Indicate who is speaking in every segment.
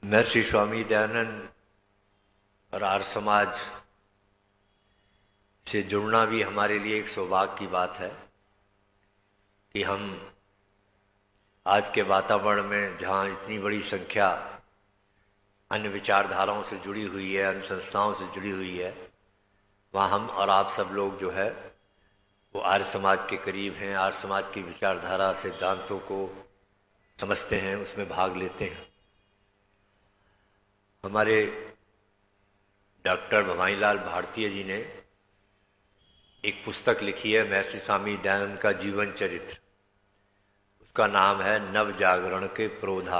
Speaker 1: महर्षि स्वामी दयानंद और आर्य समाज से जुड़ना भी हमारे लिए एक सौभाग्य की बात है कि हम आज के वातावरण में जहाँ इतनी बड़ी संख्या अन्य विचारधाराओं से जुड़ी हुई है, अन्य संस्थाओं से जुड़ी हुई है, वहाँ हम और आप सब लोग जो है वो आर्य समाज के करीब हैं, आर्य समाज की विचारधारा सिद्धांतों को समझते हैं, उसमें भाग लेते हैं। हमारे डॉक्टर भवानीलाल भारतीय जी ने एक पुस्तक लिखी है महर्षि स्वामी दयानंद का जीवन चरित्र। उसका नाम है नव जागरण के प्रोधा।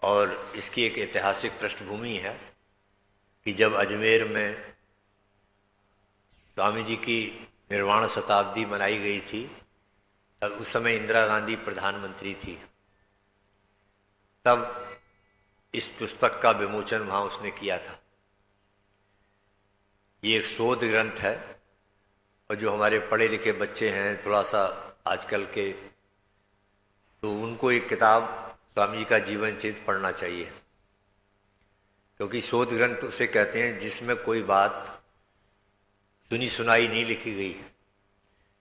Speaker 1: और इसकी एक ऐतिहासिक पृष्ठभूमि है कि जब अजमेर में स्वामी जी की निर्वाण शताब्दी मनाई गई थी, तब उस समय इंदिरा गांधी प्रधानमंत्री थी। तब इस पुस्तक का विमोचन वहां उसने किया था। ये एक शोध ग्रंथ है और जो हमारे पढ़े लिखे बच्चे हैं थोड़ा सा आजकल के, तो उनको एक किताब स्वामी जी का जीवन चरित्र पढ़ना चाहिए, क्योंकि शोध ग्रंथ उसे कहते हैं जिसमें कोई बात सुनी सुनाई नहीं लिखी गई।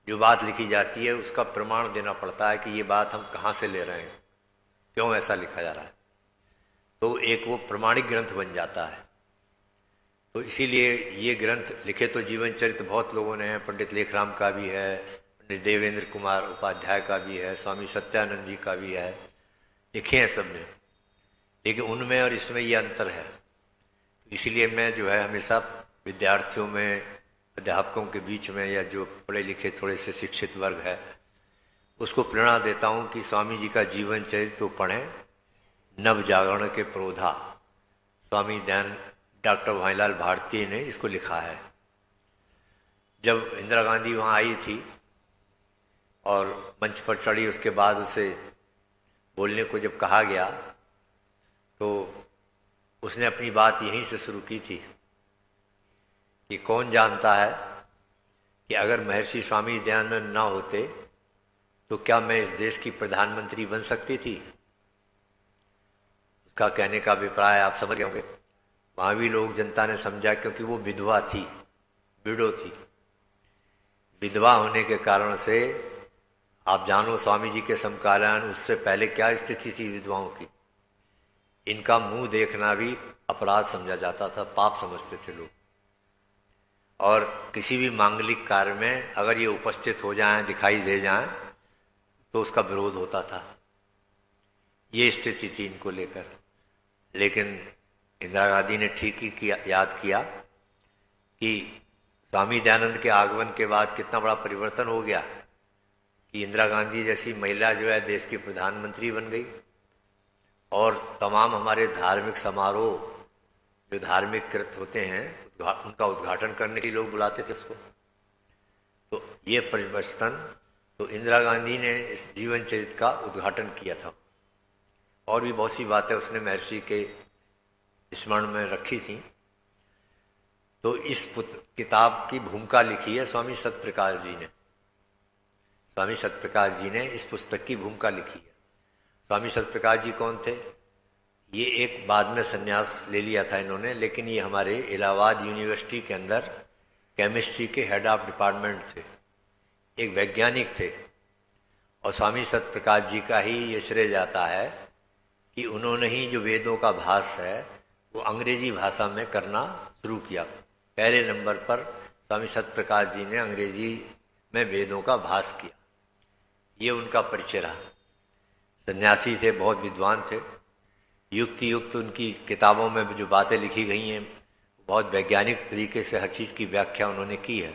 Speaker 1: जो बात लिखी जाती है उसका प्रमाण देना पड़ता है कि ये बात हम कहाँ से ले रहे हैं, क्यों ऐसा लिखा जा रहा है, तो एक वो प्रमाणिक ग्रंथ बन जाता है। तो इसीलिए ये ग्रंथ लिखे तो जीवन चरित्र बहुत लोगों ने हैं, पंडित लेखराम का भी है, पंडित देवेंद्र कुमार उपाध्याय का भी है, स्वामी सत्यानंद जी का भी है, लिखे हैं सबने, लेकिन उनमें और इसमें ये अंतर है। इसीलिए मैं जो है हमेशा विद्यार्थियों में, अध्यापकों के बीच में, या जो पढ़े लिखे थोड़े से शिक्षित वर्ग है, उसको प्रेरणा देता हूँ कि स्वामी जी का जीवन चरित्र तो पढ़ें। नव जागरण के प्रोधा, स्वामी दयानंद डॉक्टर भवानीलाल भारती ने इसको लिखा है। जब इंदिरा गांधी वहाँ आई थी और मंच पर चढ़ी, उसके बाद उसे बोलने को जब कहा गया तो उसने अपनी बात यहीं से शुरू की थी कि कौन जानता है कि अगर महर्षि स्वामी दयानंद ना होते तो क्या मैं इस देश की प्रधानमंत्री बन सकती थी। उसका कहने का अभिप्राय आप समझ गए होंगे। वहां भी लोग, जनता ने समझा क्योंकि वो विधवा थी, विडो थी। विधवा होने के कारण से आप जानो स्वामी जी के समकालीन उससे पहले क्या स्थिति थी विधवाओं की। इनका मुंह देखना भी अपराध समझा जाता था, पाप समझते थे लोग। और किसी भी मांगलिक कार्य में अगर ये उपस्थित हो जाएं, दिखाई दे जाएं, तो उसका विरोध होता था। ये स्थिति थी इनको लेकर। लेकिन इंदिरा गांधी ने ठीक ही याद किया कि स्वामी दयानंद के आगमन के बाद कितना बड़ा परिवर्तन हो गया कि इंदिरा गांधी जैसी महिला जो है देश की प्रधानमंत्री बन गई। और तमाम हमारे धार्मिक समारोह, जो धार्मिक कृत होते हैं, उनका उद्घाटन करने के लिए लोग बुलाते थे उसको। तो ये परिवर्तन तो इंदिरा गांधी ने इस जीवन चरित्र का उद्घाटन किया था। और भी बहुत सी बातें उसने महर्षि के स्मरण में रखी थी। तो इस किताब की भूमिका लिखी है स्वामी सत्यप्रकाश जी ने। स्वामी सत्यप्रकाश जी ने इस पुस्तक की भूमिका लिखी है। स्वामी सत्यप्रकाश जी कौन थे? ये एक बाद में संन्यास ले लिया था इन्होंने, लेकिन ये हमारे इलाहाबाद यूनिवर्सिटी के अंदर केमिस्ट्री के हेड ऑफ डिपार्टमेंट थे, एक वैज्ञानिक थे। और स्वामी सत्यप्रकाश जी का ही ये श्रेय जाता है कि उन्होंने ही जो वेदों का भाष्य है वो अंग्रेजी भाषा में करना शुरू किया। पहले नंबर पर स्वामी सत्यप्रकाश जी ने अंग्रेजी में वेदों का भाष्य किया। ये उनका परिचय रहा। सन्यासी थे, बहुत विद्वान थे, युक्ति युक्त उनकी किताबों में जो बातें लिखी गई हैं बहुत वैज्ञानिक तरीके से हर चीज़ की व्याख्या उन्होंने की है।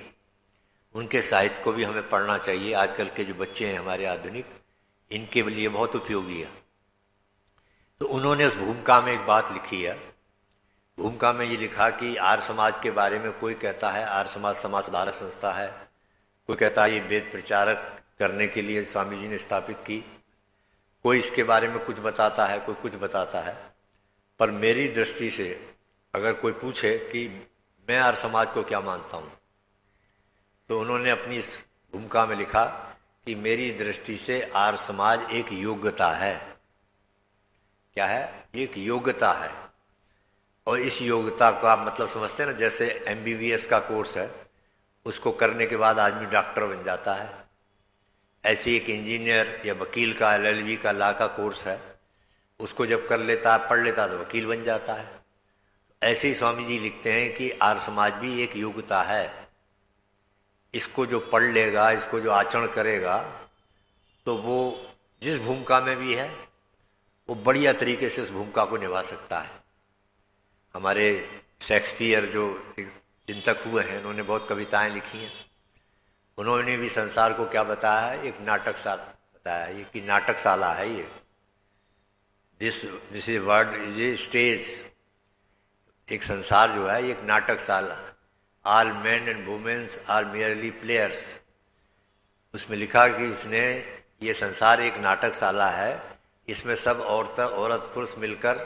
Speaker 1: उनके साहित्य को भी हमें पढ़ना चाहिए। आजकल के जो बच्चे हैं हमारे आधुनिक, इनके लिए बहुत उपयोगी है। तो उन्होंने उस भूमिका में एक बात लिखी है। भूमिका में ये लिखा कि आर्य समाज के बारे में कोई कहता है आर्य समाज समाज सुधारक संस्था है, कोई कहता है ये वेद प्रचारक करने के लिए स्वामी जी ने स्थापित की, कोई इसके बारे में कुछ बताता है, कोई कुछ बताता है। पर मेरी दृष्टि से अगर कोई पूछे कि मैं आर्य समाज को क्या मानता हूं, तो उन्होंने अपनी इस भूमिका में लिखा कि मेरी दृष्टि से आर्य समाज एक योग्यता है। क्या है, एक योग्यता है। और इस योग्यता को आप मतलब समझते हैं ना, जैसे MBBS का कोर्स है, उसको करने के बाद आदमी डॉक्टर बन जाता है। ऐसे एक इंजीनियर या वकील का LLB का लॉ का कोर्स है, उसको जब कर लेता है, पढ़ लेता है, तो वकील बन जाता है। ऐसे ही स्वामी जी लिखते हैं कि आर्य समाज भी एक योग्यता है। इसको जो पढ़ लेगा, इसको जो आचरण करेगा, तो वो जिस भूमिका में भी है वो बढ़िया तरीके से उस भूमिका को निभा सकता है। हमारे शेक्सपियर जो चिंतक हुए हैं, उन्होंने बहुत कविताएं लिखी हैं। उन्होंने भी संसार को क्या बताया है, एक नाटकशाला बताया है, ये कि नाटकशाला है ये। This is world is a stage. एक संसार जो है, एक नाटकशाला। All men and womens are merely players. उसमें लिखा कि इसने, ये संसार एक नाटकशाला है, इसमें सब औरत पुरुष मिलकर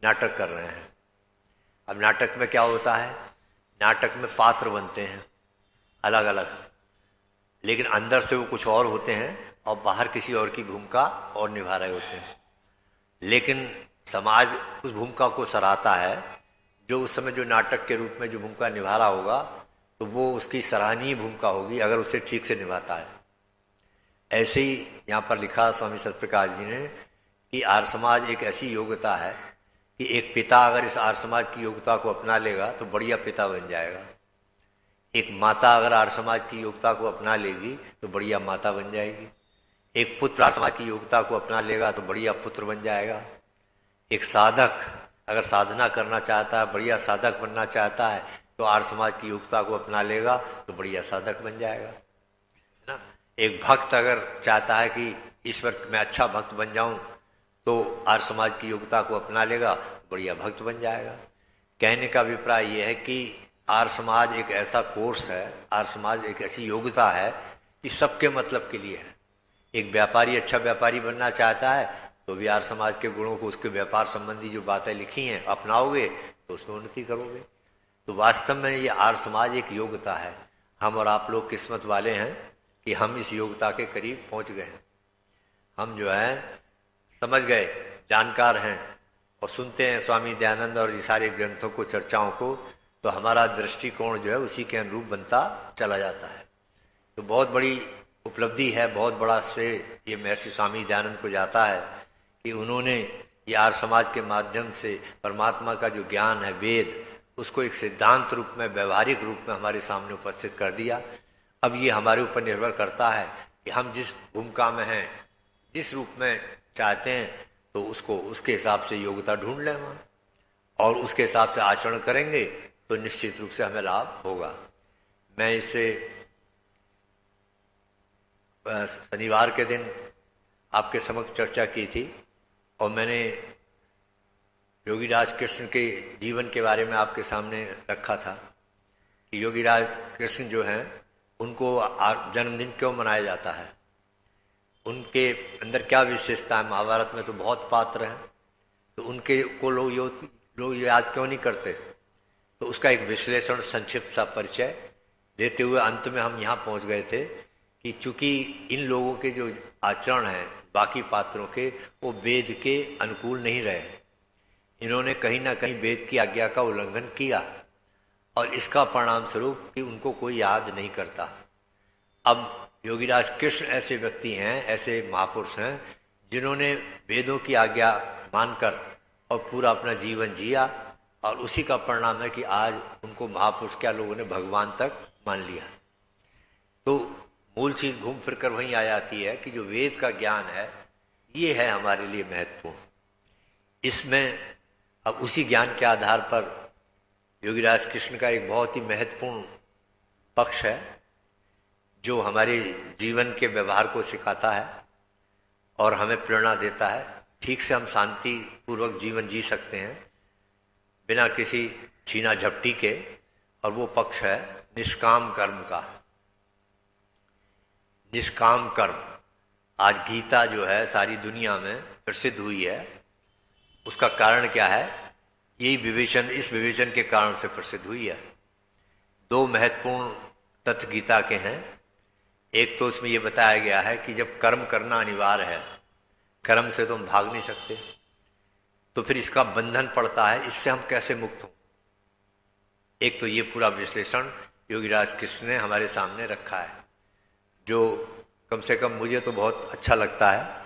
Speaker 1: नाटक कर रहे हैं। अब नाटक में क्या होता है, नाटक में पात्र बनते हैं अलग अलग, लेकिन अंदर से वो कुछ और होते हैं और बाहर किसी और की भूमिका और निभा रहे होते हैं। लेकिन समाज उस भूमिका को सराहता है, जो उस समय जो नाटक के रूप में जो भूमिका निभा रहा होगा, तो वो उसकी सराहनीय भूमिका होगी अगर उसे ठीक से निभाता है। ऐसे ही यहाँ पर लिखा स्वामी सत्यप्रकाश जी ने कि आर्य समाज एक ऐसी योग्यता है कि एक पिता अगर इस आर्य समाज की योग्यता को अपना लेगा तो बढ़िया पिता बन जाएगा। एक माता अगर आर्य समाज की योग्यता को अपना लेगी तो बढ़िया माता बन जाएगी। एक पुत्र आर्य समाज की योग्यता को अपना लेगा तो बढ़िया पुत्र बन जाएगा। एक साधक अगर साधना करना चाहता है, बढ़िया साधक बनना चाहता है, तो आर्य समाज की योग्यता को अपना लेगा तो बढ़िया साधक बन जाएगा, है ना। एक भक्त अगर चाहता है कि ईश्वर में अच्छा भक्त बन जाऊं, तो आर्य समाज की योग्यता को अपना लेगा तो बढ़िया भक्त बन जाएगा। कहने का अभिप्राय यह है कि आर्य समाज एक ऐसा कोर्स है, आर्य समाज एक ऐसी योग्यता है कि सबके मतलब के लिए है। एक व्यापारी अच्छा व्यापारी बनना चाहता है तो भी आर्य समाज के गुणों को, उसके व्यापार संबंधी जो बातें लिखी हैं अपनाओगे तो उसमें उन्नति करोगे। तो वास्तव में ये आर्य समाज एक योग्यता है। हम और आप लोग किस्मत वाले हैं कि हम इस योग्यता के करीब पहुंच गए हैं। हम जो है समझ गए, जानकार हैं और सुनते हैं स्वामी दयानंद और ये सारे ग्रंथों को, चर्चाओं को, तो हमारा दृष्टिकोण जो है उसी के अनुरूप बनता चला जाता है। तो बहुत बड़ी उपलब्धि है, बहुत बड़ा श्रेय ये महर्षि स्वामी दयानंद को जाता है कि उन्होंने ये आर्य समाज के माध्यम से परमात्मा का जो ज्ञान है, वेद, उसको एक सिद्धांत रूप में, व्यवहारिक रूप में हमारे सामने उपस्थित कर दिया। अब ये हमारे ऊपर निर्भर करता है कि हम जिस भूमिका में हैं, जिस रूप में चाहते हैं, तो उसको उसके हिसाब से योग्यता ढूंढ लें हम, और उसके हिसाब से आचरण करेंगे तो निश्चित रूप से हमें लाभ होगा। मैं इससे शनिवार के दिन आपके समक्ष चर्चा की थी और मैंने योगीराज कृष्ण के जीवन के बारे में आपके सामने रखा था कि योगीराज कृष्ण जो हैं, उनको जन्मदिन क्यों मनाया जाता है, उनके अंदर क्या विशेषता है। महाभारत में तो बहुत पात्र हैं, तो उनके को लोग याद क्यों नहीं करते। तो उसका एक विश्लेषण, संक्षिप्त सा परिचय देते हुए अंत में हम यहाँ पहुँच गए थे कि चूंकि इन लोगों के जो आचरण हैं बाकी पात्रों के, वो वेद के अनुकूल नहीं रहे। इन्होंने कहीं ना कहीं वेद की आज्ञा का उल्लंघन किया और इसका परिणाम स्वरूप कि उनको कोई याद नहीं करता। अब योगीराज कृष्ण ऐसे व्यक्ति हैं, ऐसे महापुरुष हैं जिन्होंने वेदों की आज्ञा मानकर और पूरा अपना जीवन जिया, और उसी का परिणाम है कि आज उनको महापुरुष क्या लोगों ने भगवान तक मान लिया। तो मूल चीज घूम फिर कर वहीं आ जाती है कि जो वेद का ज्ञान है, ये है हमारे लिए महत्वपूर्ण। इसमें अब उसी ज्ञान के आधार पर योगीराज कृष्ण का एक बहुत ही महत्वपूर्ण पक्ष है जो हमारे जीवन के व्यवहार को सिखाता है और हमें प्रेरणा देता है। ठीक से हम शांति पूर्वक जीवन जी सकते हैं बिना किसी छीना झपटी के, और वो पक्ष है निष्काम कर्म का। निष्काम कर्म, आज गीता जो है सारी दुनिया में प्रसिद्ध हुई है, उसका कारण क्या है? यही विवेचन, इस विवेचन के कारण से प्रसिद्ध हुई है। दो महत्वपूर्ण तत्व गीता के हैं। एक तो उसमें यह बताया गया है कि जब कर्म करना अनिवार्य है, कर्म से तुम भाग नहीं सकते, तो फिर इसका बंधन पड़ता है, इससे हम कैसे मुक्त हों। एक तो ये पूरा विश्लेषण योगीराज कृष्ण ने हमारे सामने रखा है, जो कम से कम मुझे तो बहुत अच्छा लगता है,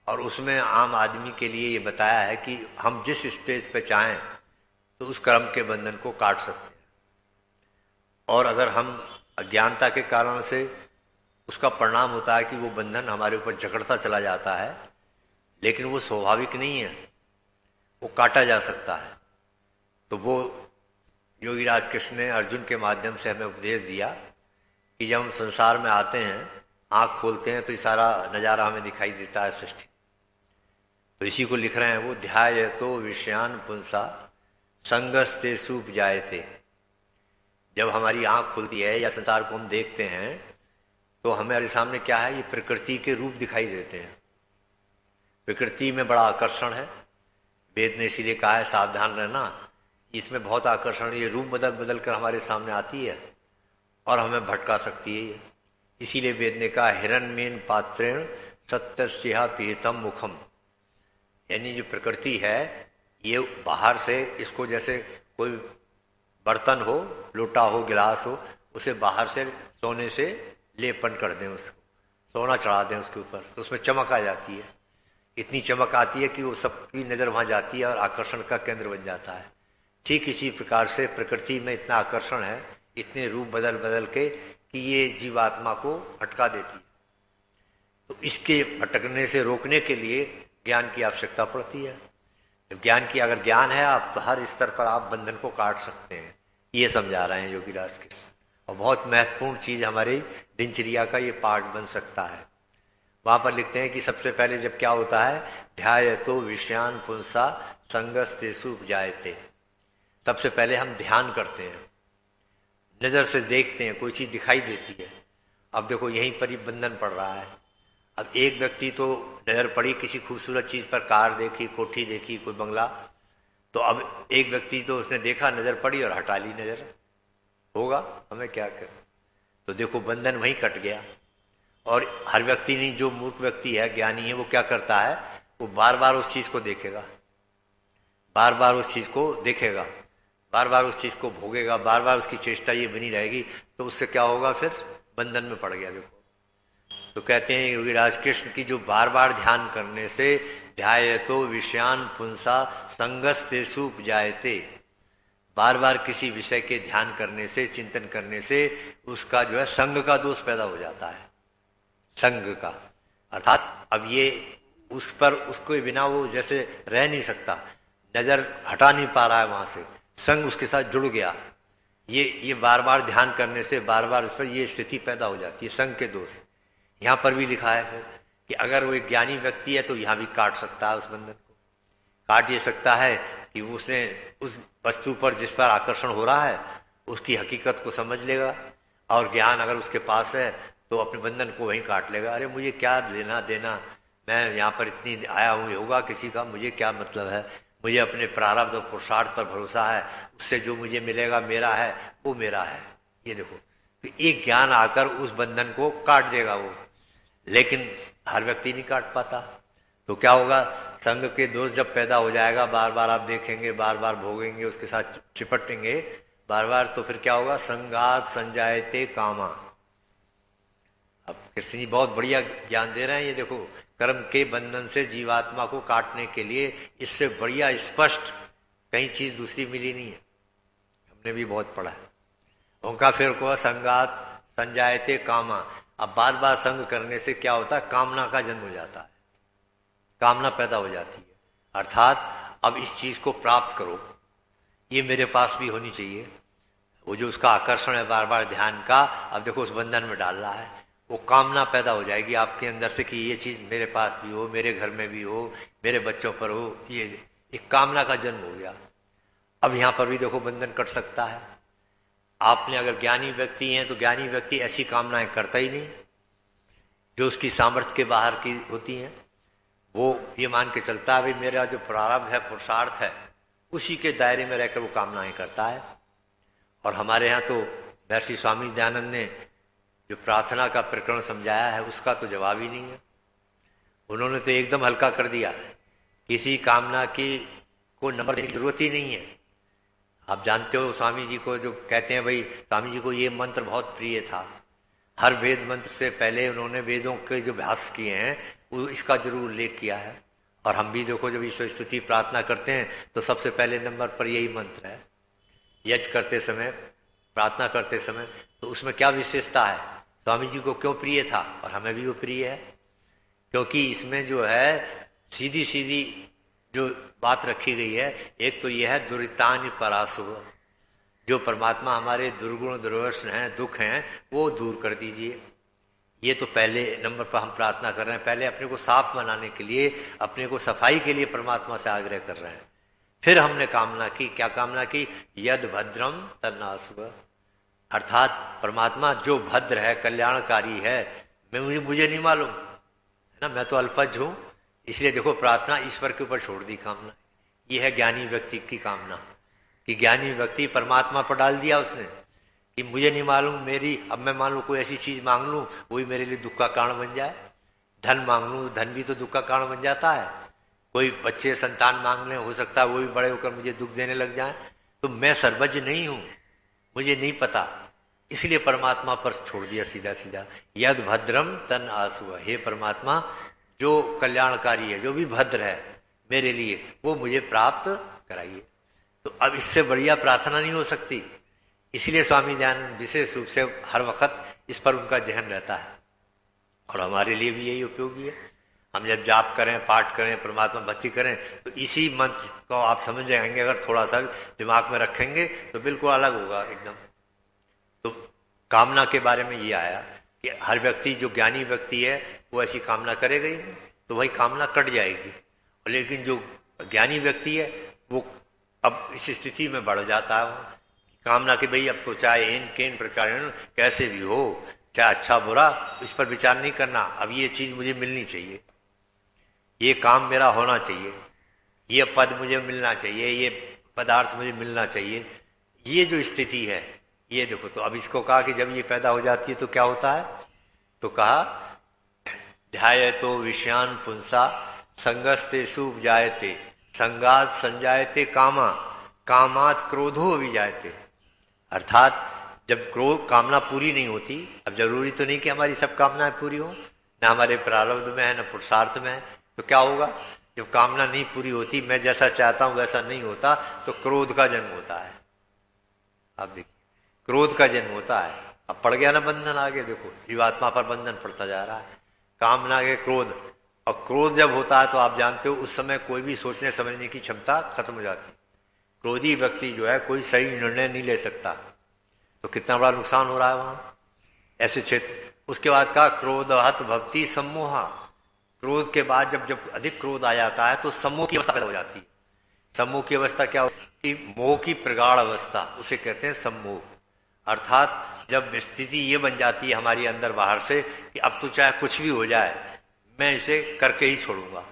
Speaker 1: और उसमें आम आदमी के लिए ये बताया है कि हम जिस स्टेज पे चाहें तो उस कर्म के बंधन को काट सकते हैं। और अगर हम अज्ञानता के कारण से, उसका परिणाम होता है कि वो बंधन हमारे ऊपर जकड़ता चला जाता है, लेकिन वो स्वाभाविक नहीं है, वो काटा जा सकता है। तो वो योगीराज कृष्ण ने अर्जुन के माध्यम से हमें उपदेश दिया कि जब हम संसार में आते हैं, आंख खोलते हैं तो ये सारा नजारा हमें दिखाई देता है सृष्टि। तो इसी को लिख रहे हैं वो, ध्यायतो विषयान पुंसा संगस्ते सूप जायते। जब हमारी आंख खुलती है या संसार को हम देखते हैं तो हमारे सामने क्या है, ये प्रकृति के रूप दिखाई देते हैं। प्रकृति में बड़ा आकर्षण है, वेद ने इसीलिए कहा है सावधान रहना, इसमें बहुत आकर्षण, ये रूप बदल बदल कर हमारे सामने आती है और हमें भटका सकती है। इसीलिए वेद ने कहा हिरण्यमेन पात्रेण सत्यस्या पीतम मुखम, यानी जो प्रकृति है ये बाहर से, इसको जैसे कोई बर्तन हो, लोटा हो, गिलास हो, उसे बाहर से सोने से लेपन कर दें, उसको सोना चढ़ा दें उसके ऊपर, तो उसमें चमक आ जाती है। इतनी चमक आती है कि वो सबकी नजर वहां जाती है और आकर्षण का केंद्र बन जाता है। ठीक इसी प्रकार से प्रकृति में इतना आकर्षण है, इतने रूप बदल बदल के, कि ये जीवात्मा को भटका देती है। तो इसके भटकने से रोकने के लिए ज्ञान की आवश्यकता पड़ती है। जब ज्ञान की अगर ज्ञान है आप, तो हर स्तर पर आप बंधन को काट सकते हैं, ये समझा रहे हैं योगीराज कृष्ण। और बहुत महत्वपूर्ण चीज हमारी दिनचर्या का ये पार्ट बन सकता है। वहां पर लिखते हैं कि सबसे पहले जब क्या होता है, ध्यायतो विषयान पुंसा संगस्तेषु जायते। सबसे पहले हम ध्यान करते हैं, नजर से देखते हैं, कोई चीज दिखाई देती है। अब देखो यहीं पर ही बंधन पड़ रहा है। अब एक व्यक्ति तो नजर पड़ी किसी खूबसूरत चीज पर, कार देखी, कोठी देखी, कोई बंगला, तो अब एक व्यक्ति तो उसने देखा, नजर पड़ी और हटा ली नजर, होगा, हमें क्या कर। तो देखो बंधन वहीं कट गया। और हर व्यक्ति नहीं, जो मूर्ख व्यक्ति है, ज्ञानी है, वो क्या करता है, वो बार बार उस चीज को देखेगा, बार बार उस चीज को देखेगा, बार बार उस चीज को भोगेगा, बार बार उसकी चेष्टा ये बनी रहेगी, तो उससे क्या होगा, फिर बंधन में पड़ गया। देखो तो कहते हैं योगीराज कृष्ण की, जो बार बार ध्यान करने से, ध्यायतो विषयान पुंसा संगस्तेषु जायते, बार बार किसी विषय के ध्यान करने से, चिंतन करने से उसका जो है संग का दोष पैदा हो जाता है। संग का अर्थात अब ये उस पर, उसके बिना वो जैसे रह नहीं सकता, नजर हटा नहीं पा रहा है वहां से, संग उसके साथ जुड़ गया। ये बार बार ध्यान करने से बार बार उस पर ये स्थिति पैदा हो जाती है, संग के दोष। यहां पर भी लिखा है फिर कि अगर वो एक ज्ञानी व्यक्ति है तो यहां भी काट सकता है उस बंधन को। काट ये सकता है कि उसने उस वस्तु पर जिस पर आकर्षण हो रहा है उसकी हकीकत को समझ लेगा, और ज्ञान अगर उसके पास है तो अपने बंधन को वहीं काट लेगा। अरे मुझे क्या लेना देना, मैं यहाँ पर इतनी आया हूँ, होगा किसी का, मुझे क्या मतलब है, मुझे अपने प्रारब्ध और पुरुषार्थ पर भरोसा है, उससे जो मुझे मिलेगा मेरा है, वो मेरा है। ये देखो, तो एक ज्ञान आकर उस बंधन को काट देगा वो, लेकिन हर व्यक्ति नहीं काट पाता। तो क्या होगा, संग के दोष जब पैदा हो जाएगा, बार बार आप देखेंगे, बार बार भोगेंगे, उसके साथ चिपटेंगे बार बार, तो फिर क्या होगा, संगात संजायते कामा। अब कृष्ण जी बहुत बढ़िया ज्ञान दे रहे हैं। ये देखो, कर्म के बंधन से जीवात्मा को काटने के लिए इससे बढ़िया स्पष्ट कहीं चीज दूसरी मिली नहीं है, हमने भी बहुत पढ़ा है। उनका फिर को संगात संजायते कामा। अब बार बार संग करने से क्या होता है, कामना का जन्म हो जाता है, कामना पैदा हो जाती है। अर्थात अब इस चीज को प्राप्त करो, ये मेरे पास भी होनी चाहिए। वो जो उसका आकर्षण है बार बार ध्यान का, अब देखो उस बंधन में डाल रहा है, वो कामना पैदा हो जाएगी आपके अंदर से कि ये चीज मेरे पास भी हो, मेरे घर में भी हो, मेरे बच्चों पर हो। ये एक कामना का जन्म हो गया। अब यहां पर भी देखो बंधन कट सकता है। आपने अगर ज्ञानी व्यक्ति हैं तो ज्ञानी व्यक्ति ऐसी कामनाएं करता ही नहीं जो उसकी सामर्थ्य के बाहर की होती हैं। वो ये मान के चलता है भाई मेरा जो प्रारब्ध है, पुरुषार्थ है, उसी के दायरे में रहकर वो कामनाएं करता है। और हमारे यहाँ तो महर्षि स्वामी दयानंद ने जो प्रार्थना का प्रकरण समझाया है उसका तो जवाब ही नहीं है। उन्होंने तो एकदम हल्का कर दिया, किसी कामना की को नंबर देने की जरूरत ही नहीं है। आप जानते हो स्वामी जी को जो कहते हैं भाई स्वामी जी को ये मंत्र बहुत प्रिय था, हर वेद मंत्र से पहले उन्होंने वेदों के जो अभ्यास किए हैं वो इसका जरूर उल्लेख किया है। और हम भी देखो जब ईश्वर स्तुति प्रार्थना करते हैं तो सबसे पहले नंबर पर यही मंत्र है। यज्ञ करते समय, प्रार्थना करते समय, तो उसमें क्या विशेषता है, स्वामी जी को क्यों प्रिय था और हमें भी वो प्रिय है? क्योंकि इसमें जो है सीधी सीधी जो बात रखी गई है, एक तो यह है दुरितानि परासुव, जो परमात्मा हमारे दुर्गुण दुर्वश हैं, दुख हैं, वो दूर कर दीजिए। ये तो पहले नंबर पर हम प्रार्थना कर रहे हैं, पहले अपने को साफ बनाने के लिए, अपने को सफाई के लिए परमात्मा से आग्रह कर रहे हैं। फिर हमने कामना की, क्या कामना की, यद भद्रम तन्नासुव, अर्थात परमात्मा जो भद्र है, कल्याणकारी है, मुझे नहीं मालूम है ना, मैं तो अल्पज्ञ हूं, इसलिए देखो प्रार्थना ईश्वर के ऊपर छोड़ दी कामना। ये है ज्ञानी व्यक्ति की कामना, कि ज्ञानी व्यक्ति परमात्मा पर डाल दिया उसने कि मुझे नहीं मालूम, मेरी अब मैं मान लो कोई ऐसी चीज मांग लूं वही मेरे लिए दुख का कारण बन जाए। धन मांग लूं, धन भी तो दुख का कारण बन जाता है। कोई बच्चे संतान मांग लें, हो सकता है वो भी बड़े होकर मुझे दुख देने लग जाए। तो मैं सर्वज्ञ नहीं हूं, मुझे नहीं पता, इसलिए परमात्मा पर छोड़ दिया सीधा सीधा। यद भद्रम तन आसुव, हे परमात्मा जो कल्याणकारी है, जो भी भद्र है मेरे लिए, वो मुझे प्राप्त कराइए। तो अब इससे बढ़िया प्रार्थना नहीं हो सकती। इसलिए स्वामी दयानंद विशेष रूप से हर वक्त इस पर उनका जहन रहता है, और हमारे लिए भी यही उपयोगी है। हम जब जाप करें, पाठ करें, परमात्मा भक्ति करें, तो इसी मंत्र को आप समझ जाएंगे। अगर थोड़ा सा दिमाग में रखेंगे तो बिल्कुल अलग होगा एकदम। तो कामना के बारे में ये आया कि हर व्यक्ति, जो ज्ञानी व्यक्ति है, वो ऐसी कामना करेगा ही नहीं, तो वही कामना कट जाएगी। लेकिन जो ज्ञानी व्यक्ति है वो अब इस स्थिति में बढ़ जाता है वहां कामना कि भाई अब तो चाहे इन केन प्रकार कैसे भी हो, चाहे अच्छा बुरा, इस पर विचार नहीं करना, अब ये चीज मुझे मिलनी चाहिए, ये काम मेरा होना चाहिए, ये पद मुझे मिलना चाहिए, ये पदार्थ मुझे मिलना चाहिए। ये जो स्थिति है, ये देखो। तो अब इसको कहा कि जब ये पैदा हो जाती है तो क्या होता है, तो कहा ध्यायतो विषयान पुंसा संगस्ते सुजायते संगात संजायते कामा कामात क्रोधो विजायते। अर्थात जब क्रोध, कामना पूरी नहीं होती, अब जरूरी तो नहीं कि हमारी सब कामनाएं पूरी हो, न हमारे प्रारब्ध में है, न पुरुषार्थ में है, तो क्या होगा, जब कामना नहीं पूरी होती, मैं जैसा चाहता हूं वैसा नहीं होता, तो क्रोध का जन्म होता है। आप देखिए, क्रोध का जन्म होता है। अब पड़ गया ना बंधन, आगे देखो जीवात्मा पर बंधन पड़ता जा रहा है, कामना के क्रोध। और क्रोध जब होता है तो आप जानते हो उस समय कोई भी सोचने समझने की क्षमता खत्म हो जाती है। क्रोधी व्यक्ति जो है कोई सही निर्णय नहीं ले सकता, तो कितना बड़ा नुकसान हो रहा है वहां ऐसे क्षेत्र। उसके बाद का क्रोधहत भक्ति सम्मोहा, क्रोध के बाद जब अधिक क्रोध आ जाता है तो सम्मोह की अवस्था पैदा हो जाती है। सम्मोह की अवस्था क्या होती है, मोह की प्रगाढ़ अवस्था, उसे कहते हैं सम्मोह। अर्थात जब स्थिति ये बन जाती है हमारी अंदर बाहर से कि अब तो चाहे कुछ भी हो जाए, मैं इसे करके ही छोड़ूंगा,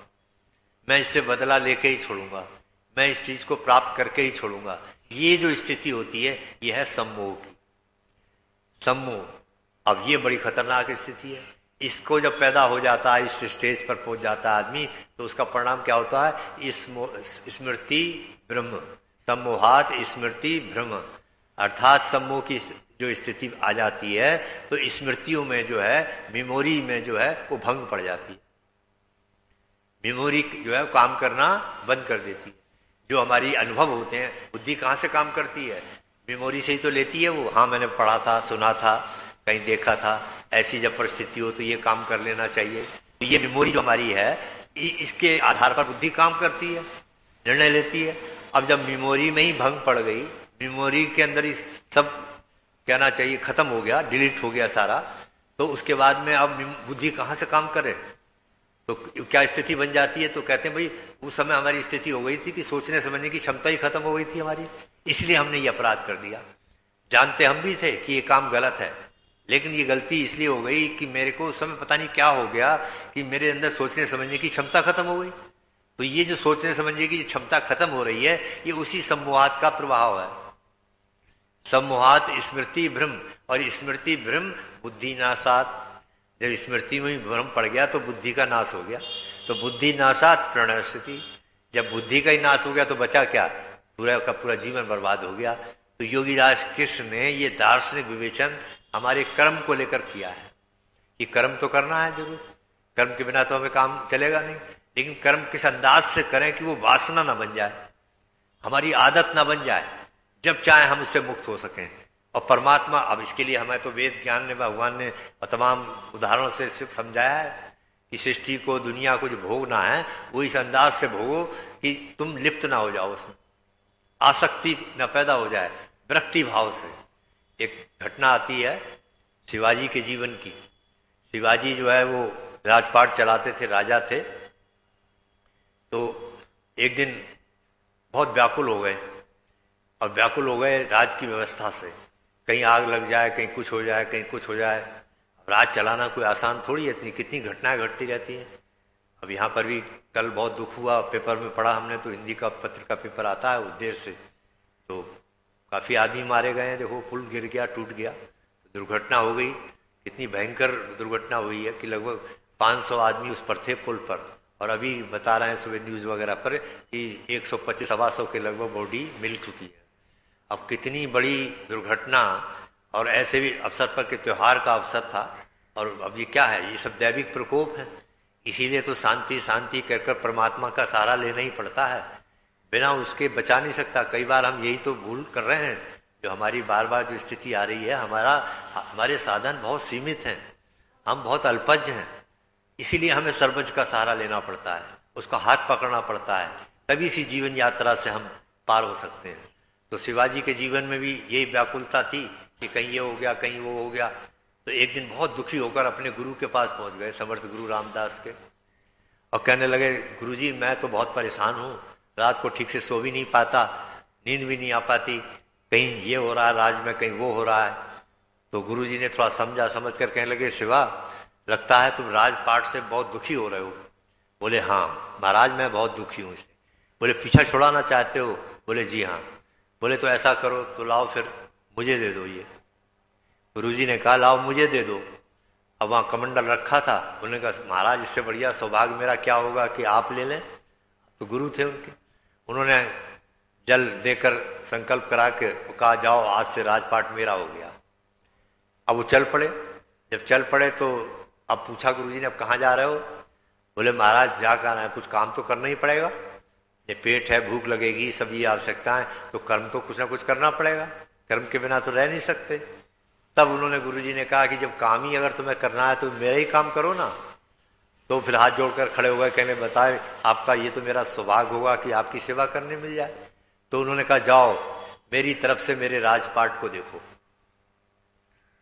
Speaker 1: मैं इससे बदला लेके ही छोड़ूंगा, मैं इस चीज को प्राप्त करके ही छोड़ूंगा। ये जो स्थिति होती है यह है सम्मोह की, सम्मोह। अब ये बड़ी खतरनाक स्थिति है। इसको जब पैदा हो जाता है, इस स्टेज पर पहुंच जाता है आदमी, तो उसका परिणाम क्या होता है, स्मृति ब्रह्म, सम्मोहात स्मृति ब्रह्म। अर्थात सम्मोह की जो स्थिति आ जाती है तो स्मृतियों में जो है, मेमोरी में जो है वो भंग पड़ जाती है। मेमोरी जो है काम करना बंद कर देती है। जो हमारी अनुभव होते हैं, बुद्धि कहाँ से काम करती है, मेमोरी से ही तो लेती है वो। हाँ मैंने पढ़ा था, सुना था, कहीं देखा था, ऐसी जब परिस्थिति हो तो ये काम कर लेना चाहिए। तो ये मेमोरी जो हमारी है, इसके आधार पर बुद्धि काम करती है, निर्णय लेती है। अब जब मेमोरी में ही भंग पड़ गई, मेमोरी के अंदर ही सब कहना चाहिए खत्म हो गया, डिलीट हो गया सारा, तो उसके बाद में अब बुद्धि कहाँ से काम करे, तो क्या स्थिति बन जाती है। तो कहते हैं भाई उस समय हमारी स्थिति हो गई थी कि सोचने समझने की क्षमता ही खत्म हो गई थी हमारी, इसलिए हमने ये अपराध कर दिया। जानते हम भी थे कि ये काम गलत है, लेकिन ये गलती इसलिए हो गई कि मेरे को उस समय पता नहीं क्या हो गया कि मेरे अंदर सोचने समझने की क्षमता खत्म हो गई। तो ये जो सोचने समझने की क्षमता खत्म हो रही है, ये उसी सम्मोहात का प्रभाव है। सम्मोहात स्मृति भ्रम, और स्मृति भ्रम बुद्धि नाशात। जब स्मृति में भ्रम पड़ गया तो बुद्धि का नाश हो गया। तो बुद्धि नाशात प्रणश्यति, जब बुद्धि का ही नाश हो गया तो बचा क्या? पूरा का पूरा जीवन बर्बाद हो गया। तो योगीराज कृष्ण ने ये दार्शनिक विवेचन हमारे कर्म को लेकर किया है कि कर्म तो करना है जरूर, कर्म के बिना तो हमें काम चलेगा नहीं, लेकिन कर्म किस अंदाज से करें कि वो वासना ना बन जाए, हमारी आदत ना बन जाए, जब चाहे हम उससे मुक्त हो सकें। और परमात्मा, अब इसके लिए हमें तो वेद ज्ञान ने, भगवान ने तमाम उदाहरणों से समझाया है कि सृष्टि को, दुनिया को जो भोगना है वो इस अंदाज से भोगो कि तुम लिप्त ना हो जाओ उसमें, आसक्ति न पैदा हो जाए, विरक्ति भाव से। एक घटना आती है शिवाजी के जीवन की। शिवाजी जो है वो राजपाट चलाते थे, राजा थे। तो एक दिन बहुत व्याकुल हो गए, और व्याकुल हो गए राज की व्यवस्था से, कहीं आग लग जाए, कहीं कुछ हो जाए, कहीं कुछ हो जाए। राज चलाना कोई आसान थोड़ी है, इतनी कितनी घटनाएं घटती रहती हैं। अब यहाँ पर भी कल बहुत दुख हुआ, पेपर में पढ़ा हमने, तो हिंदी का पत्र का पेपर आता है उस देर से, तो काफी आदमी मारे गए हैं। देखो पुल गिर गया, टूट गया, तो दुर्घटना हो गई। कितनी भयंकर दुर्घटना हुई है कि लगभग 500 आदमी उस पर थे पुल पर, और अभी बता रहे हैं सुबह न्यूज वगैरह पर कि 125-125 के लगभग बॉडी मिल चुकी है। अब कितनी बड़ी दुर्घटना, और ऐसे भी अवसर पर कि त्योहार का अवसर था, और अब ये क्या है, ये सब दैविक प्रकोप है। इसीलिए तो शांति शांति कहकर परमात्मा का सहारा लेना ही पड़ता है, बिना उसके बचा नहीं सकता। कई बार हम यही तो भूल कर रहे हैं, जो हमारी बार बार जो स्थिति आ रही है, हमारे साधन बहुत सीमित हैं, हम बहुत अल्पज्ञ हैं, इसीलिए हमें सर्वज्ञ का सहारा लेना पड़ता है, उसका हाथ पकड़ना पड़ता है, तभी इसी जीवन यात्रा से हम पार हो सकते हैं। तो शिवाजी के जीवन में भी यही व्याकुलता थी कि कहीं ये हो गया, कहीं वो हो गया। तो एक दिन बहुत दुखी होकर अपने गुरु के पास पहुंच गए, समर्थ गुरु रामदास के, और कहने लगे, गुरुजी मैं तो बहुत परेशान हूँ, रात को ठीक से सो भी नहीं पाता, नींद भी नहीं आ पाती, कहीं ये हो रहा है राज में, कहीं वो हो रहा है। तो गुरुजी ने थोड़ा समझा, समझ कर कहने लगे, शिवा लगता है तुम राजपाट से बहुत दुखी हो रहे हो। बोले हाँ महाराज मैं बहुत दुखी हूँ इसलिए। बोले पीछा छुड़ाना चाहते हो? बोले जी हाँ। बोले तो ऐसा करो, तो लाओ फिर मुझे दे दो ये। गुरुजी ने कहा लाओ मुझे दे दो। अब वहां कमंडल रखा था, उन्होंने कहा महाराज इससे बढ़िया सौभाग्य मेरा क्या होगा कि आप ले लें। तो गुरु थे उनके, उन्होंने जल देकर संकल्प करा के कहा जाओ आज से राजपाट मेरा हो गया। अब वो चल पड़े। जब चल पड़े तो अब पूछा गुरुजी ने, अब कहाँ जा रहे हो? बोले महाराज जा कर है, कुछ काम तो करना ही पड़ेगा, ये पेट है, भूख लगेगी, सब ये आवश्यकताएं, तो कर्म तो कुछ ना कुछ करना पड़ेगा, कर्म के बिना तो रह नहीं सकते। तब उन्होंने गुरुजी ने कहा कि जब काम ही अगर तुम्हें करना है तो मेरा ही काम करो ना। तो फिर हाथ जोड़कर खड़े हो गए, कहने बताए आपका ये तो मेरा सौभाग्य होगा कि आपकी सेवा करने मिल जाए। तो उन्होंने कहा जाओ मेरी तरफ से मेरे राजपाट को देखो।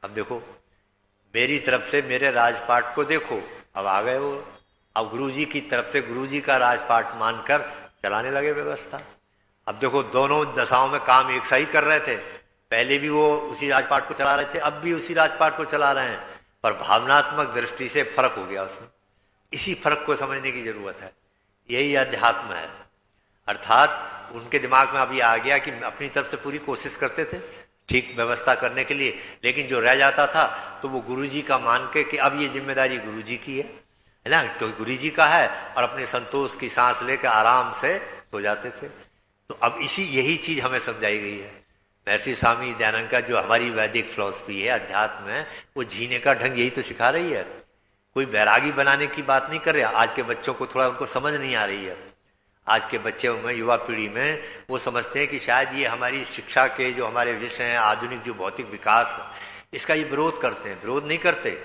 Speaker 1: अब देखो मेरी तरफ से मेरे राजपाट को देखो। अब आ गए वो, अब गुरुजी की तरफ से गुरुजी का राजपाट मानकर चलाने लगे व्यवस्था। अब देखो दोनों दशाओं में काम एक सा ही कर रहे थे, पहले भी वो उसी राजपाट को चला रहे थे, अब भी उसी राजपाट को चला रहे हैं, पर भावनात्मक दृष्टि से फर्क हो गया उसमें। इसी फर्क को समझने की जरूरत है, यही अध्यात्म है। अर्थात उनके दिमाग में अभी आ गया कि अपनी तरफ से पूरी कोशिश करते थे ठीक व्यवस्था करने के लिए, लेकिन जो रह जाता था तो वो गुरुजी का मान के कि अब ये जिम्मेदारी गुरुजी की है ना, क्योंकि गुरुजी का है, और अपने संतोष की सांस लेकर आराम से सो जाते थे। तो अब यही चीज हमें समझाई गई है। महर्षि स्वामी दयानंद का जो हमारी वैदिक फिलॉसफी है, अध्यात्म है, वो जीने का ढंग यही तो सिखा रही है। कोई बैरागी बनाने की बात नहीं कर रहे। आज के बच्चों को थोड़ा उनको समझ नहीं आ रही है, आज के बच्चे में, युवा पीढ़ी में, वो समझते हैं कि शायद ये हमारी शिक्षा के जो हमारे विषय हैं, आधुनिक जो भौतिक विकास है, इसका ये विरोध करते हैं। विरोध नहीं करते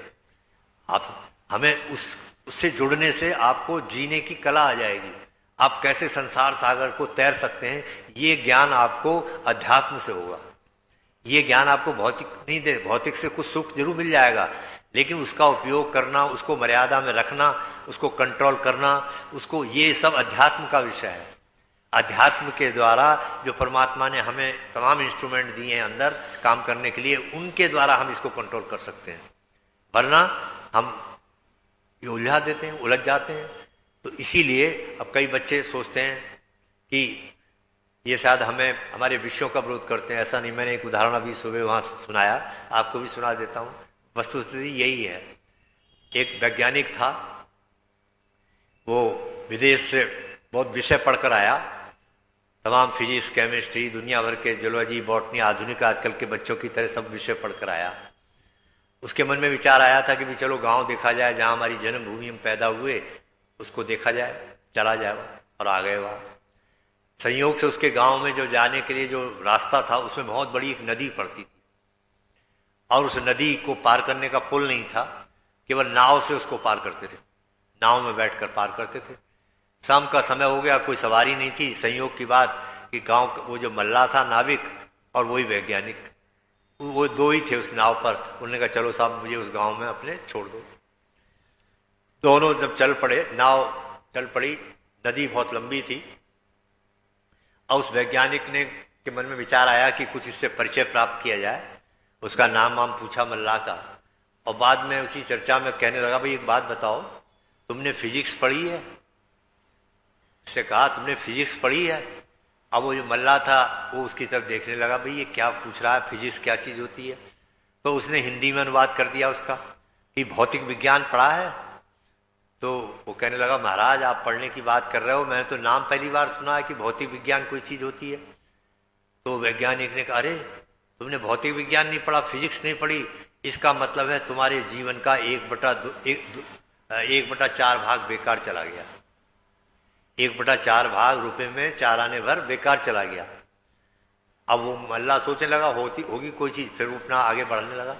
Speaker 1: आप, हमें उससे जुड़ने से आपको जीने की कला आ जाएगी, आप कैसे संसार सागर को तैर सकते हैं, ये ज्ञान आपको अध्यात्म से होगा। ये ज्ञान आपको भौतिक नहीं दे, भौतिक से कुछ सुख जरूर मिल जाएगा, लेकिन उसका उपयोग करना, उसको मर्यादा में रखना, उसको कंट्रोल करना, उसको, ये सब अध्यात्म का विषय है। अध्यात्म के द्वारा जो परमात्मा ने हमें तमाम इंस्ट्रूमेंट दिए हैं अंदर काम करने के लिए, उनके द्वारा हम इसको कंट्रोल कर सकते हैं, वरना हम ये उलझा देते हैं, उलझ जाते हैं। तो इसीलिए अब कई बच्चे सोचते हैं कि ये शायद हमें हमारे विषयों का विरोध करते हैं। ऐसा नहीं, मैंने एक उदाहरण अभी सुबह वहां सुनाया, आपको भी सुना देता हूं। वस्तुस्थिति यही है। एक वैज्ञानिक था, वो विदेश से बहुत विषय पढ़कर आया, तमाम फिजिक्स, केमिस्ट्री, दुनिया भर के जूलॉजी, बॉटनी, आधुनिक आजकल के बच्चों की तरह सब विषय पढ़कर आया। उसके मन में विचार आया था कि भी चलो गांव देखा जाए, जहां हमारी जन्मभूमि में पैदा हुए उसको देखा जाए, चला जाए। और आ गए वहां। संयोग से उसके गांव में जो जाने के लिए जो रास्ता था उसमें बहुत बड़ी एक नदी पड़ती थी, और उस नदी को पार करने का पुल नहीं था, केवल नाव से उसको पार करते थे, नाव में बैठकर पार करते थे। शाम का समय हो गया, कोई सवारी नहीं थी। संयोग की बात कि गांव वो जो मल्लाह था, नाविक, और वही वैज्ञानिक, वो दो ही थे उस नाव पर। उन्होंने कहा चलो साहब मुझे उस गांव में अपने छोड़ दो। दोनों जब चल पड़े, नाव चल पड़ी, नदी बहुत लंबी थी, और उस वैज्ञानिक ने के मन में विचार आया कि कुछ इससे परिचय प्राप्त किया जाए। उसका नाम वाम पूछा मल्लाह का, और बाद में उसी चर्चा में कहने लगा, भाई एक बात बताओ, तुमने फिजिक्स पढ़ी है? उससे कहा तुमने फिजिक्स पढ़ी है? अब वो जो मल्लाह था वो उसकी तरफ देखने लगा, भाई ये क्या पूछ रहा है, फिजिक्स क्या चीज होती है? तो उसने हिंदी में अनुवाद कर दिया उसका कि भौतिक विज्ञान पढ़ा है। तो वो कहने लगा, महाराज आप पढ़ने की बात कर रहे हो, मैंने तो नाम पहली बार सुना है कि भौतिक विज्ञान कोई चीज होती है। तो वैज्ञानिक ने कहा, अरे तुमने भौतिक विज्ञान नहीं पढ़ा, फिजिक्स नहीं पढ़ी, इसका मतलब है तुम्हारे जीवन का 1/4 भाग बेकार चला गया। 1/4 भाग रुपए में 4 आने भर बेकार चला गया। अब वो मल्लाह सोचने लगा होगी कोई चीज, फिर वो अपना आगे बढ़ने लगा।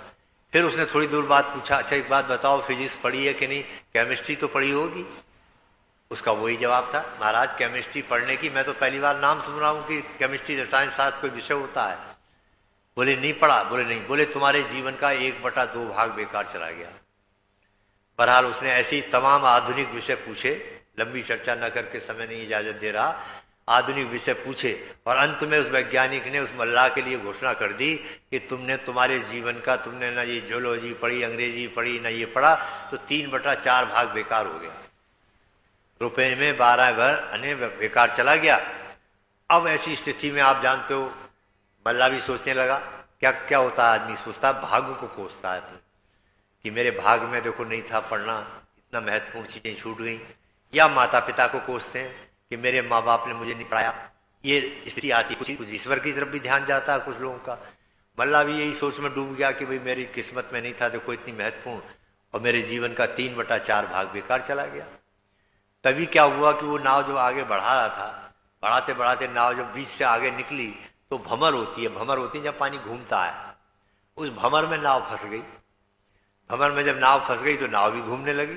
Speaker 1: फिर उसने थोड़ी दूर बाद पूछा, अच्छा एक बात बताओ, फिजिक्स पढ़ी है कि नहीं? केमिस्ट्री तो पढ़ी होगी। उसका वही जवाब था, महाराज केमिस्ट्री पढ़ने की मैं तो पहली बार नाम सुन रहा हूं कि केमिस्ट्री रसायन शास्त्र कोई विषय होता है। बोले नहीं पढ़ा? बोले नहीं। बोले तुम्हारे जीवन का 1/2 भाग बेकार चला गया। बहरहाल उसने ऐसी तमाम आधुनिक विषय पूछे, लंबी चर्चा न करके समय नहीं इजाजत दे रहा, आधुनिक विषय पूछे, और अंत में उस वैज्ञानिक ने उस मल्लाह के लिए घोषणा कर दी कि तुमने तुम्हारे जीवन का, तुमने ना ये जूलॉजी पढ़ी, अंग्रेजी पढ़ी, ना ये पढ़ा, तो 3/4 भाग बेकार हो गया, रुपए में 12 भर अने बेकार चला गया। अब ऐसी स्थिति में आप जानते हो, मल्लाह भी सोचने लगा, क्या क्या होता है, आदमी सोचता है, भाग्य को कोसता है कि मेरे भाग में देखो नहीं था पढ़ना, इतना महत्वपूर्ण चीजें छूट गई। या माता पिता को कोसते हैं कि मेरे माँ बाप ने मुझे नहीं पढ़ाया। ये स्थिति आती, कुछ ईश्वर की तरफ भी ध्यान जाता है कुछ लोगों का। मल्लाह भी यही सोच में डूब गया कि भाई मेरी किस्मत में नहीं था देखो इतनी महत्वपूर्ण, और मेरे जीवन का 3/4 भाग बेकार चला गया। तभी क्या हुआ कि वो नाव जो आगे बढ़ा रहा था, बढ़ाते बढ़ाते नाव जब बीच से आगे निकली तो भंवर होती है जब पानी घूमता है, उस भंवर में नाव फंस गई। भंवर में जब नाव फंस गई तो नाव भी घूमने लगी।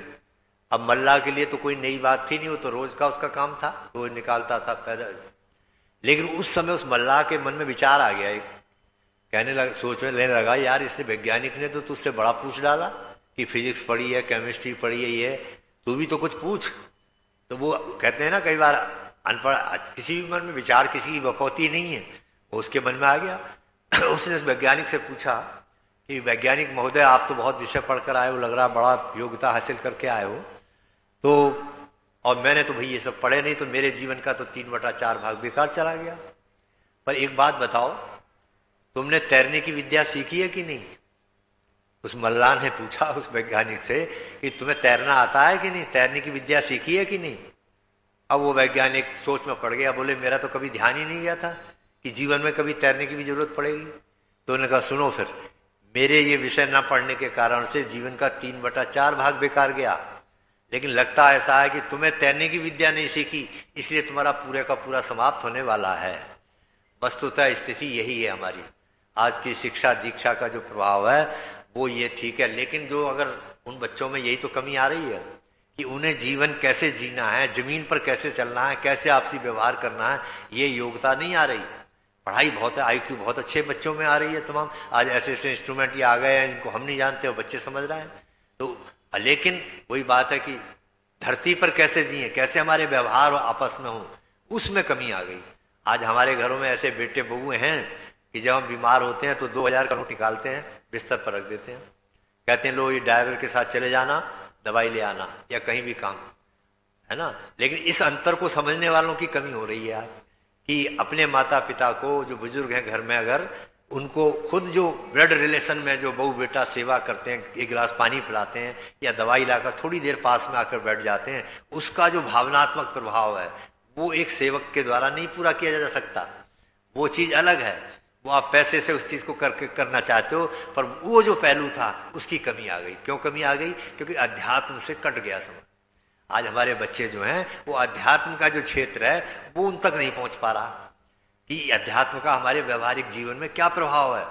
Speaker 1: अब मल्लाह के लिए तो कोई नई बात थी नहीं, वो तो रोज का उसका काम था, रोज निकालता था पैदल। लेकिन उस समय उस मल्लाह के मन में विचार आ गया, एक कहने लगा, सोचने लेने लगा, यार इसने वैज्ञानिक ने तो तुझसे बड़ा पूछ डाला कि फिजिक्स पढ़ी है, केमिस्ट्री पढ़ी है, ये तू भी तो कुछ पूछ। तो वो कहते हैं ना कई बार अनपढ़, किसी भी मन में विचार किसी की बकौती नहीं है, वो उसके मन में आ गया। उसने उस वैज्ञानिक से पूछा कि वैज्ञानिक महोदय आप तो बहुत विषय पढ़कर आए हो, लग रहा बड़ा योग्यता हासिल करके आए हो, तो और मैंने तो भाई ये सब पढ़े नहीं, तो मेरे जीवन का तो 3/4 भाग बेकार चला गया। पर एक बात बताओ, तुमने तैरने की विद्या सीखी है कि नहीं? उस मल्लाह ने पूछा उस वैज्ञानिक से कि तुम्हें तैरना आता है कि नहीं, तैरने की विद्या सीखी है कि नहीं? अब वो वैज्ञानिक सोच में पड़ गया, बोले मेरा तो कभी ध्यान ही नहीं गया था कि जीवन में कभी तैरने की भी जरूरत पड़ेगी। तो उन्होंने कहा सुनो, फिर मेरे ये विषय न पढ़ने के कारण से जीवन का 3/4 भाग बेकार गया, लेकिन लगता ऐसा है कि तुम्हें तैरने की विद्या नहीं सीखी, इसलिए तुम्हारा पूरे का पूरा समाप्त होने वाला है। वस्तुतः स्थिति यही है हमारी आज की शिक्षा दीक्षा का जो प्रभाव है वो ये ठीक है, लेकिन जो अगर उन बच्चों में यही तो कमी आ रही है कि उन्हें जीवन कैसे जीना है, जमीन पर कैसे चलना है, कैसे आपसी व्यवहार करना है, ये योग्यता नहीं आ रही। पढ़ाई बहुत है, IQ बहुत अच्छे बच्चों में आ रही है तमाम, आज ऐसे ऐसे इंस्ट्रूमेंट ये आ गए हैं जिनको हम नहीं जानते, वो बच्चे समझ रहे हैं। तो लेकिन वही बात है कि धरती पर कैसे जिए, कैसे हमारे व्यवहार आपस में हो, उसमें कमी आ गई। आज हमारे घरों में ऐसे बेटे बहुए हैं कि जब हम बीमार होते हैं तो 2000 का नोट निकालते हैं, बिस्तर पर रख देते हैं, कहते हैं लो ये ड्राइवर के साथ चले जाना, दवाई ले आना, या कहीं भी काम है ना। लेकिन इस अंतर को समझने वालों की कमी हो रही है आज कि अपने माता पिता को, जो बुजुर्ग हैं घर में, अगर उनको खुद जो ब्लड रिलेशन में जो बहू बेटा सेवा करते हैं, एक गिलास पानी पिलाते हैं या दवाई लाकर थोड़ी देर पास में आकर बैठ जाते हैं, उसका जो भावनात्मक प्रभाव है वो एक सेवक के द्वारा नहीं पूरा किया जा सकता। वो चीज अलग है, वो आप पैसे से उस चीज को करके करना चाहते हो, पर वो जो पहलू था उसकी कमी आ गई। क्यों कमी आ गई? क्योंकि अध्यात्म से कट गया समझ। आज हमारे बच्चे जो हैं वो अध्यात्म का जो क्षेत्र है वो उन तक नहीं पहुंच पा रहा कि अध्यात्म का हमारे व्यवहारिक जीवन में क्या प्रभाव है।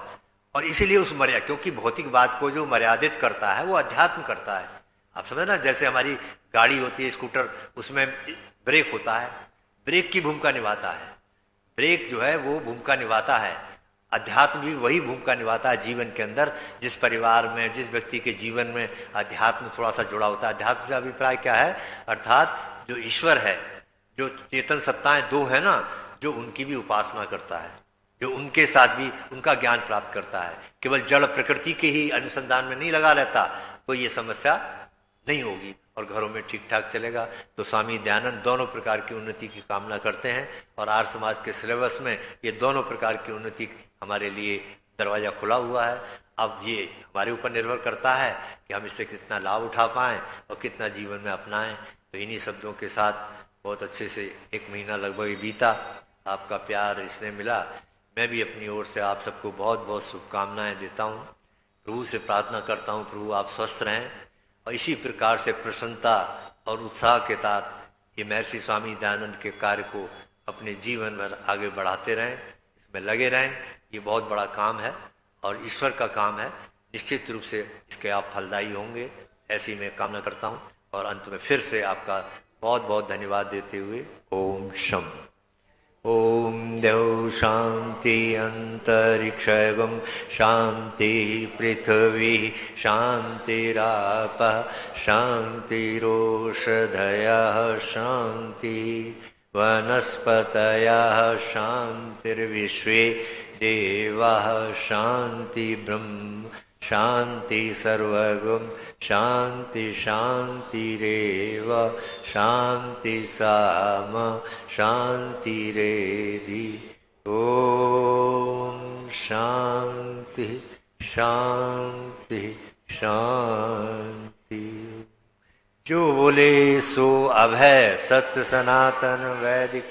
Speaker 1: और इसीलिए उस मर्यादा, क्योंकि भौतिक बात को जो मर्यादित करता है वो अध्यात्म करता है। आप समझ ना, जैसे हमारी गाड़ी होती है स्कूटर, उसमें ब्रेक होता है, ब्रेक की भूमिका निभाता है, ब्रेक जो है वो भूमिका निभाता है। अध्यात्म भी वही भूमिका निभाता है जीवन के अंदर। जिस परिवार में, जिस व्यक्ति के जीवन में अध्यात्म थोड़ा सा जुड़ा होता है, अध्यात्म से अभिप्राय क्या है? अर्थात जो ईश्वर है, जो चेतन सत्ताएं दो है ना, जो उनकी भी उपासना करता है, जो उनके साथ भी उनका ज्ञान प्राप्त करता है। केवल जड़ प्रकृति के ही अनुसंधान में नहीं लगा रहता तो ये समस्या नहीं होगी और घरों में ठीक ठाक चलेगा। तो स्वामी दयानंद दोनों प्रकार की उन्नति की कामना करते हैं और आर्य समाज के सिलेबस में ये दोनों प्रकार की उन्नति हमारे लिए दरवाजा खुला हुआ है। अब ये हमारे ऊपर निर्भर करता है कि हम इससे कितना लाभ उठा पाएं और कितना जीवन में अपनाएं। तो इन्हीं शब्दों के साथ बहुत अच्छे से 1 महीना लगभग बीता, आपका प्यार इसने मिला। मैं भी अपनी ओर से आप सबको बहुत बहुत शुभकामनाएं देता हूँ। प्रभु से प्रार्थना करता हूँ प्रभु आप स्वस्थ रहें और इसी प्रकार से प्रसन्नता और उत्साह के साथ ये महर्षि स्वामी दयानंद के कार्य को अपने जीवन भर आगे बढ़ाते रहें, इसमें लगे रहें। ये बहुत बड़ा काम है और ईश्वर का काम है, निश्चित रूप से इसके आप फलदायी होंगे, ऐसी मैं कामना करता हूँ। और अंत में फिर से आपका बहुत बहुत धन्यवाद देते हुए ओम शम। ओम देव शांति अंतरिक्षगम शांति पृथ्वी शांतिराप शांतिरोषधयः शांति वनस्पतयः शांतिर्विश्वे देवाः शांति ब्रह्म शांति सर्वगम शांति शांतिरेव शांति साम शांतिरेधि। ओम शांति शांति शांति। जो बोले सो अभय सत्य सनातन वैदिक